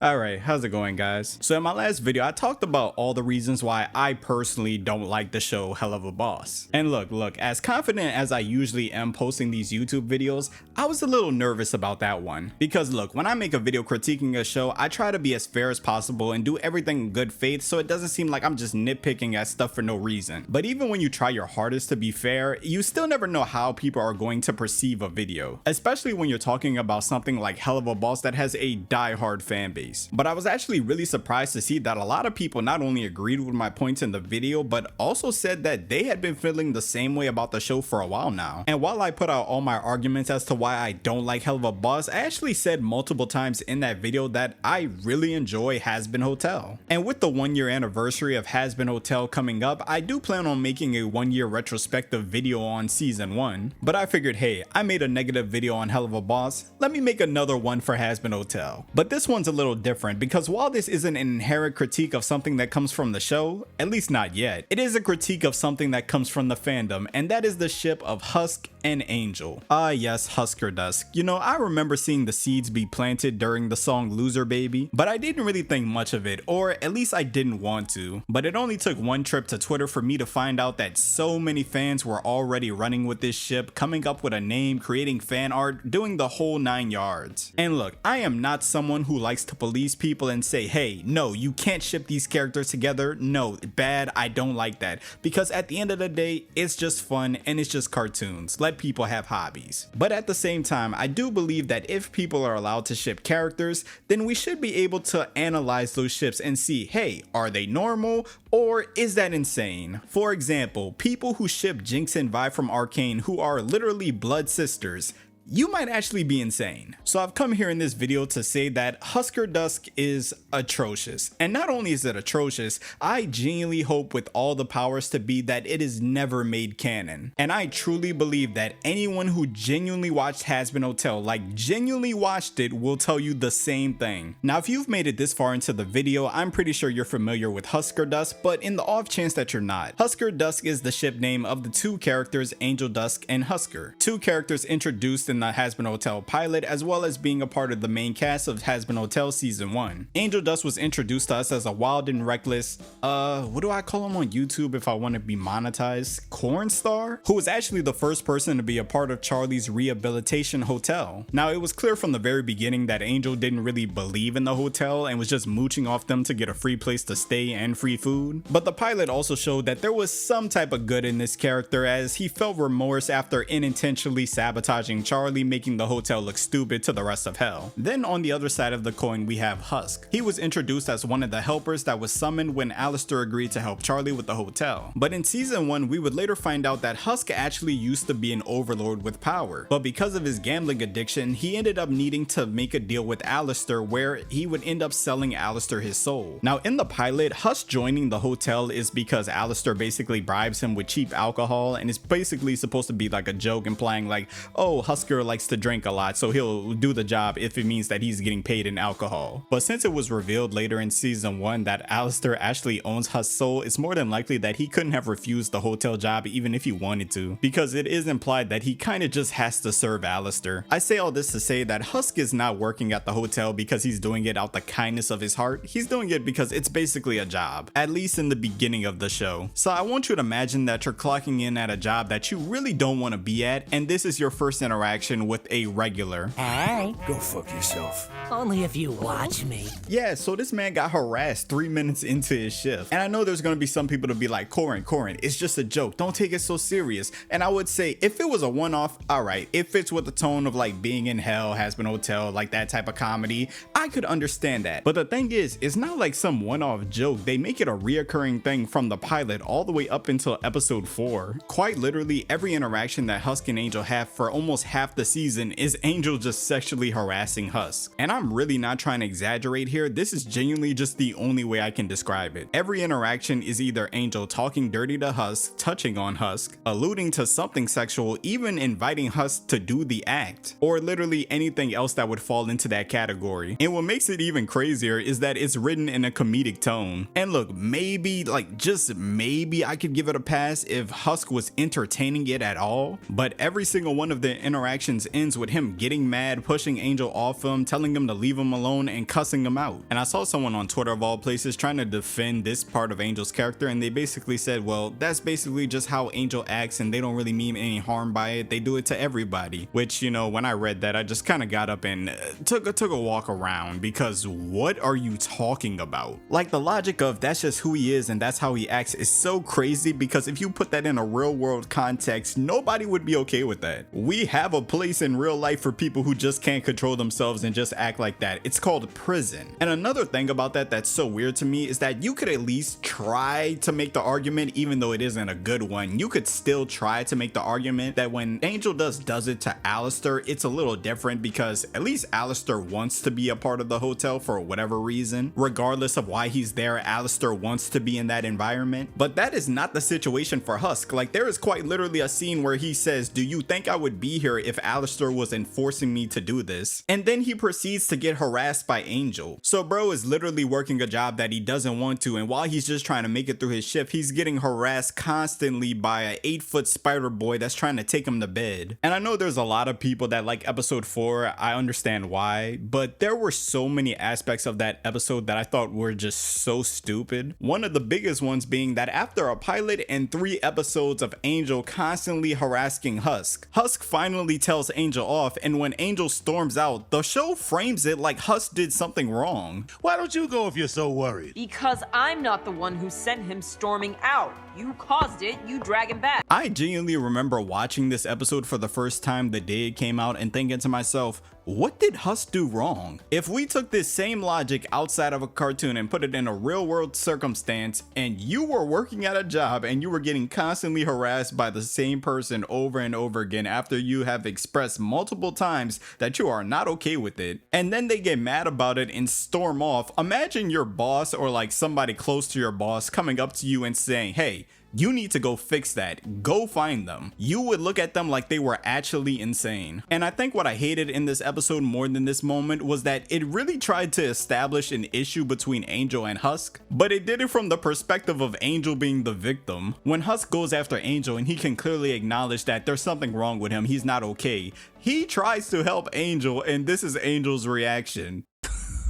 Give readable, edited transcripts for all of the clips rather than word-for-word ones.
Alright, how's it going, guys? So in my last video, I talked about all the reasons why I personally don't like the show Hell of a Boss. And look, as confident as I usually am posting these YouTube videos, I was a little nervous about that one. Because look, when I make a video critiquing a show, I try to be as fair as possible and do everything in good faith so it doesn't seem like I'm just nitpicking at stuff for no reason. But even when you try your hardest to be fair, you still never know how people are going to perceive a video. Especially when you're talking about something like Hell of a Boss that has a die-hard fan base. But I was actually really surprised to see that a lot of people not only agreed with my points in the video, but also said that they had been feeling the same way about the show for a while now. And while I put out all my arguments as to why I don't like Hell of a Boss, I actually said multiple times in that video that I really enjoy Has Been Hotel. And with the 1-year anniversary of Has Been Hotel coming up, I do plan on making a 1-year retrospective video on season 1. But I figured, hey, I made a negative video on Hell of a Boss, let me make another one for Has Been Hotel. But this one's a little different because while this isn't an inherent critique of something that comes from the show, at least not yet, it is a critique of something that comes from the fandom, and that is the ship of Husk and Angel. Yes, Huskerdust. You know, I remember seeing the seeds be planted during the song Loser Baby, but I didn't really think much of it, or at least I didn't want to. But it only took one trip to Twitter for me to find out that so many fans were already running with this ship, coming up with a name, creating fan art, doing the whole 9 yards. And look, I am not someone who likes to police people and say, hey, no, you can't ship these characters together, no, bad, I don't like that, because at the end of the day, it's just fun and it's just cartoons. Let people have hobbies. But at the same time, I do believe that if people are allowed to ship characters, then we should be able to analyze those ships and see, hey, are they normal or is that insane? For example, people who ship Jinx and Vi from Arcane, who are literally blood sisters, you might actually be insane. So I've come here in this video to say that Huskerdust is atrocious. And not only is it atrocious, I genuinely hope with all the powers to be that it is never made canon. And I truly believe that anyone who genuinely watched Has Been Hotel, like genuinely watched it, will tell you the same thing. Now, if you've made it this far into the video, I'm pretty sure you're familiar with Huskerdust, but in the off chance that you're not, Huskerdust is the ship name of the two characters Angel Dusk and Husker. Two characters introduced in the Has Been Hotel pilot, as well as being a part of the main cast of Has Been Hotel season 1. Angel Dust was introduced to us as a wild and reckless, what do I call him on YouTube if I want to be monetized? Corn star? Who was actually the first person to be a part of Charlie's rehabilitation hotel. Now, it was clear from the very beginning that Angel didn't really believe in the hotel and was just mooching off them to get a free place to stay and free food. But the pilot also showed that there was some type of good in this character, as he felt remorse after unintentionally sabotaging Charlie, making the hotel look stupid to the rest of hell. Then on the other side of the coin, we have Husk. He was introduced as one of the helpers that was summoned when Alistair agreed to help Charlie with the hotel. But in season 1, we would later find out that Husk actually used to be an overlord with power. But because of his gambling addiction, he ended up needing to make a deal with Alistair where he would end up selling Alistair his soul. Now in the pilot, Husk joining the hotel is because Alistair basically bribes him with cheap alcohol, and it's basically supposed to be like a joke implying like, oh, Husker likes to drink a lot, so he'll do the job if it means that he's getting paid in alcohol. But since it was revealed later in season 1 that Alistair actually owns Husk's soul, it's more than likely that he couldn't have refused the hotel job even if he wanted to, because it is implied that he kind of just has to serve Alistair. I say all this to say that Husk is not working at the hotel because he's doing it out the kindness of his heart. He's doing it because it's basically a job, at least in the beginning of the show. So I want you to imagine that you're clocking in at a job that you really don't want to be at, and this is your first interaction with a regular. Hi. Go fuck yourself. Only if you watch me. Yeah, so this man got harassed 3 minutes into his shift. And I know there's gonna be some people to be like, Corin, it's just a joke. Don't take it so serious. And I would say if it was a one-off, alright, it fits with the tone of like being in hell, Has Been Hotel, like that type of comedy, I could understand that. But the thing is, it's not like some one-off joke. They make it a reoccurring thing from the pilot all the way up until episode 4. Quite literally, every interaction that Husk and Angel have for almost half the season is Angel just sexually harassing Husk. And I'm really not trying to exaggerate here, this is genuinely just the only way I can describe it. Every interaction is either Angel talking dirty to Husk, touching on Husk, alluding to something sexual, even inviting Husk to do the act, or literally anything else that would fall into that category. And what makes it even crazier is that it's written in a comedic tone. And look, maybe, like just maybe I could give it a pass if Husk was entertaining it at all, but every single one of the interactions interactions ends with him getting mad, pushing Angel off him, telling him to leave him alone, and cussing him out. And I saw someone on Twitter of all places trying to defend this part of Angel's character, and they basically said, well, that's basically just how Angel acts and they don't really mean any harm by it. They do it to everybody. Which, you know, when I read that, I just kind of got up and took a walk around, because what are you talking about? Like, the logic of that's just who he is and that's how he acts is so crazy, because if you put that in a real world context, nobody would be okay with that. We have a place in real life for people who just can't control themselves and just act like that. It's called prison. And another thing about that that's so weird to me is that you could at least try to make the argument, even though it isn't a good one, you could still try to make the argument that when Angel does it to Alistair, it's a little different, because at least Alistair wants to be a part of the hotel for whatever reason. Regardless of why he's there, Alistair wants to be in that environment. But that is not the situation for Husk. Like, there is quite literally a scene where he says, do you think I would be here if Alistair was enforcing me to do this? And then he proceeds to get harassed by Angel. So bro is literally working a job that he doesn't want to, and while he's just trying to make it through his shift, he's getting harassed constantly by an 8-foot spider boy that's trying to take him to bed. And I know there's a lot of people that like episode 4, I understand why, but there were so many aspects of that episode that I thought were just so stupid. One of the biggest ones being that after a pilot and 3 episodes of Angel constantly harassing Husk, Husk finally tells Angel off, and when Angel storms out, the show frames it like Husk did something wrong. Why don't you go if you're so worried? Because I'm not the one who sent him storming out. You caused it, you drag him back. I genuinely remember watching this episode for the first time the day it came out and thinking to myself, what did Husk do wrong? If we took this same logic outside of a cartoon and put it in a real world circumstance, and you were working at a job and you were getting constantly harassed by the same person over and over again after you have expressed multiple times that you are not okay with it, and then they get mad about it and storm off, imagine your boss or like somebody close to your boss coming up to you and saying, hey, you need to go fix that. Go find them. You would look at them like they were actually insane. And I think what I hated in this episode more than this moment was that it really tried to establish an issue between Angel and Husk, but it did it from the perspective of Angel being the victim. When Husk goes after Angel and he can clearly acknowledge that there's something wrong with him, he's not okay, he tries to help Angel, and this is Angel's reaction.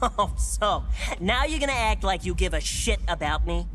Oh, so now you're gonna act like you give a shit about me?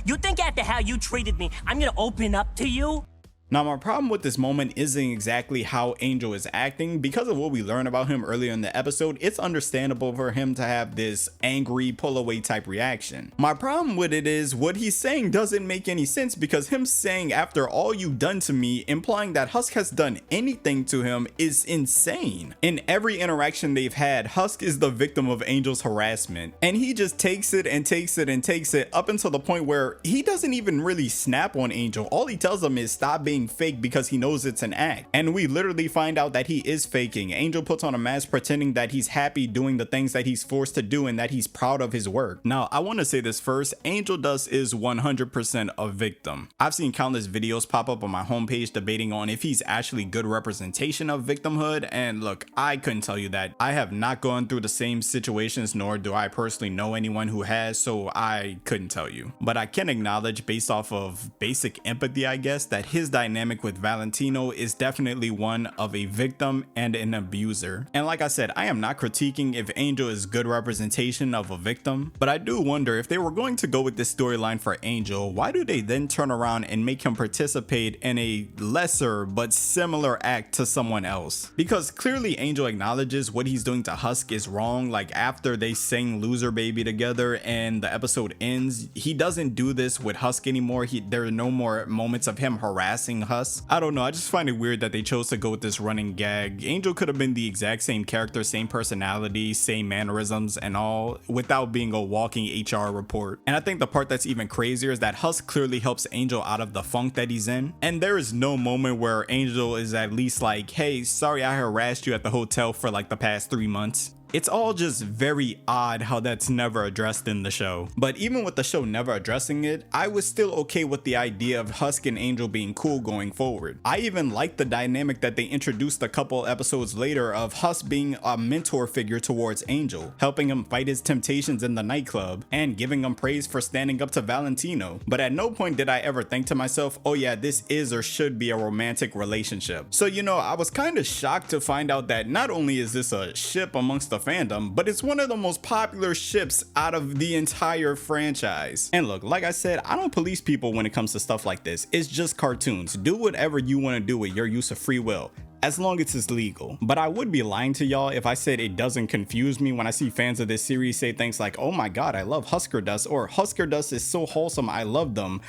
You think after how you treated me, I'm gonna open up to you? Now, my problem with this moment isn't exactly how Angel is acting. Because of what we learned about him earlier in the episode, it's understandable for him to have this angry pull away type reaction. My problem with it is what he's saying doesn't make any sense, because him saying after all you've done to me, implying that Husk has done anything to him, is insane. In every interaction they've had, Husk is the victim of Angel's harassment, and he just takes it and takes it and takes it up until the point where he doesn't even really snap on Angel. All he tells him is stop being fake, because he knows it's an act, and we literally find out that he is faking. Angel puts on a mask pretending that he's happy doing the things that he's forced to do and that he's proud of his work. Now, I want to say this first, Huskerdust is 100% a victim. I've seen countless videos pop up on my homepage debating on if he's actually good representation of victimhood, and look, I couldn't tell you that. I have not gone through the same situations, nor do I personally know anyone who has, so I couldn't tell you. But I can acknowledge, based off of basic empathy, I guess, that his dynamic with Valentino is definitely one of a victim and an abuser. And like I said, I am not critiquing if Angel is good representation of a victim, but I do wonder if they were going to go with this storyline for Angel, why do they then turn around and make him participate in a lesser but similar act to someone else? Because clearly Angel acknowledges what he's doing to Husk is wrong. Like, after they sing Loser Baby together and the episode ends, he doesn't do this with Husk anymore. There are no more moments of him harassing Husk. I don't know, I just find it weird that they chose to go with this running gag. Angel could have been the exact same character, same personality, same mannerisms and all, without being a walking HR report. And I think the part that's even crazier is that Husk clearly helps Angel out of the funk that he's in, and there is no moment where Angel is at least like, hey, sorry I harassed you at the hotel for like the past 3 months. It's all just very odd how that's never addressed in the show. But even with the show never addressing it, I was still okay with the idea of Husk and Angel being cool going forward. I even liked the dynamic that they introduced a couple episodes later of Husk being a mentor figure towards Angel, helping him fight his temptations in the nightclub, and giving him praise for standing up to Valentino. But at no point did I ever think to myself, oh yeah, this is or should be a romantic relationship. So you know, I was kind of shocked to find out that not only is this a ship amongst the fandom, but it's one of the most popular ships out of the entire franchise. And look, like I said, I don't police people when it comes to stuff like this. It's just cartoons. Do whatever you want to do with your use of free will, as long as it's legal. But I would be lying to y'all if I said it doesn't confuse me when I see fans of this series say things like, oh my god, I love Huskerdust, or Huskerdust is so wholesome, I love them.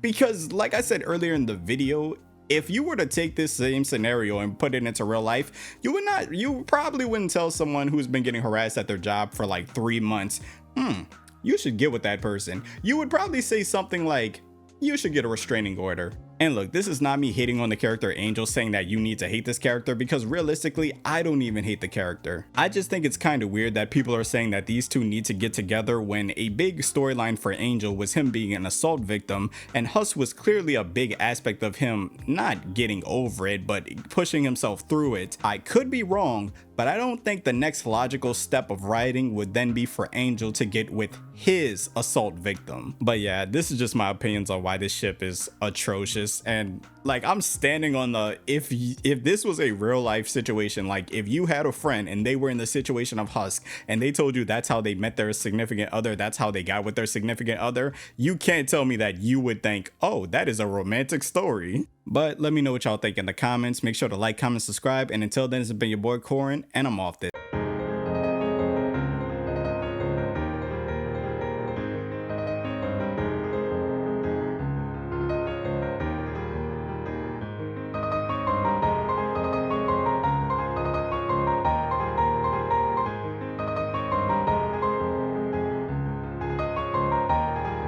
Because like I said earlier in the video, if you were to take this same scenario and put it into real life, you probably wouldn't tell someone who's been getting harassed at their job for like 3 months, you should get with that person. You would probably say something like, you should get a restraining order. And look, this is not me hating on the character Angel, saying that you need to hate this character, because realistically, I don't even hate the character. I just think it's kind of weird that people are saying that these two need to get together when a big storyline for Angel was him being an assault victim, and Husk was clearly a big aspect of him not getting over it, but pushing himself through it. I could be wrong, but I don't think the next logical step of writing would then be for Angel to get with his assault victim. But yeah, this is just my opinions on why this ship is atrocious. And like, I'm standing on the, if this was a real life situation, like if you had a friend and they were in the situation of Husk and they told you that's how they met their significant other, that's how they got with their significant other, you can't tell me that you would think, oh, that is a romantic story. But let me know what y'all think in the comments. Make sure to like, comment, subscribe, and until then, this has been your boy Corin, and I'm off this.